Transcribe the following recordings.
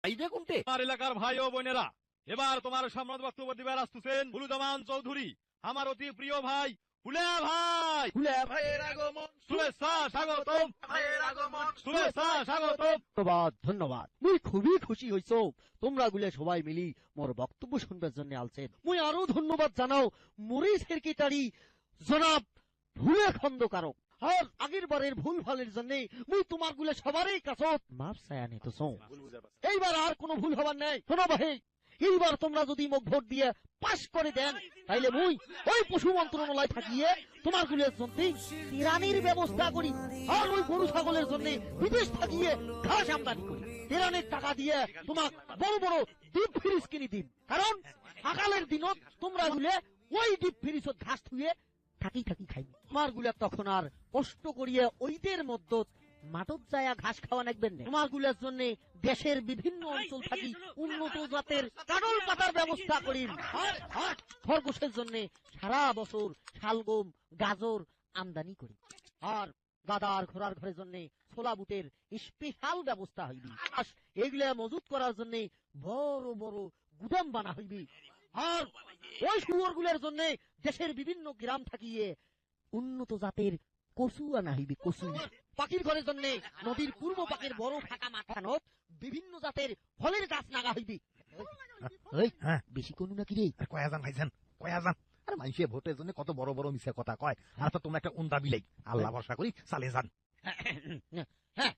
আইবে কোনতে? আমার এলাকার ভাই ও বোনেরা, এবার তোমার সম্রাট বক্তব্য দিবার আসতেছেন বুলুজামান চৌধুরী, আমার অতি প্রিয় ভাই হুলিয়া ভাই। হুলিয়া ভাইয়ের আগমন, শুভেচ্ছা স্বাগতম, ভাইয়ের আগমন, শুভেচ্ছা স্বাগতম। ধন্যবাদ ধন্যবাদ। মুই খুবই খুশি হইছো তোমরা গুলে সবাই মিলি মোর বক্তব্য শুনবার জন্য আলছেন। মুই আরো ধন্যবাদ জানাও মুরি সেক্রেটারি জনাব ভুলে খন্দকারক। আর আগের বারের ভুল ভালের জন্য মুই তোমার গুলে সবারই কাছত মাপ চায়া নিতেছো। এইবার আর কোনো ভুল হবার নাই। শোনো ভাই, এইবার তোমরা যদি মোক ভোট দিয়ে পাস করে দেন তাইলে মুই ওই পশু মন্ত্রণালয় থাকিয়ে তোমার গুলের জন্য তিরানির ব্যবস্থা করি, আর ওই গরু ছাগলের জন্য বিদেশ থাকিয়ে ঘাস আমদানি করি। তিরানির টাকা দিয়ে তোমাক বড় বড় ডিপ ফ্রিজ কিনে দিন, কারণ সকালের দিনত তোমরা গুলে ওই ডিপ ফ্রিজত ঘাস থুয়ে থাকি থাকি খাইবি। তোমার গুলা তখন আর কষ্ট করিয়ে ওইদের মধ্যে মাঠত যায় ঘাস খাওয়া নাকবেন না। তোমার গুলার জন্য দেশের বিভিন্ন অঞ্চল থাকি উন্নত জাতের কাঁড়ল পাতার ব্যবস্থা করিম। আর খরগোশের জন্য সারা বছর শালগম গাজর আমদানি করি। আর গাদার ঘোড়ার ঘরের জন্য ছোলা বুটের স্পেশাল ব্যবস্থা হইবি। এগুলা মজুত করার জন্য বড় বড় গুদাম বানা হইবি। আর ওই শুয়োর গুলার জন্য দেশের বিভিন্ন গ্রাম থাকিয়ে উন্নত জাতের কচু আনা হইবি। কচু পাখির ঘরের জন্য নদীর পূর্ব পাকের বড় ফাঁকা মাথানত বিভিন্ন জাতের ফলের গাছ লাগা হইবি। বেশি কোনো নাকি রে? কয়া যান ভাইজান, কয়া যান। আরে মানুষের ভোটের জন্য কত বড় বড় মিছে কথা কয়, আর তো তোমরা একটা উন্দা বিলাই। আল্লাহ ভরসা করি চালে যান। হ্যাঁ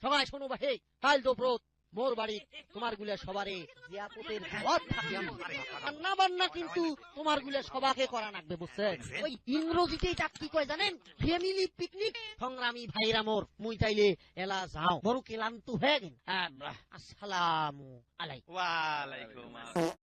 সবাই শোনো ভাই, কাল দোপ্রত মোর বাড়ি তোমার গুলা সবারে জিয়াপতের দাওয়াত থাকে। রান্না বান্না কিন্তু তোমার গুলা সবাকে করা লাগবে, বুঝছেন? ওই ইংরেজিতে এটা কি কয় জানেন? Family picnic. সংগ্রামী ভাইরা মোর, মুই তাইলে এলা যাও, বড় ক্লান্ত হয়ে গেল। আসসালামু আলাইকুম। ওয়ালাইকুম আসসালাম।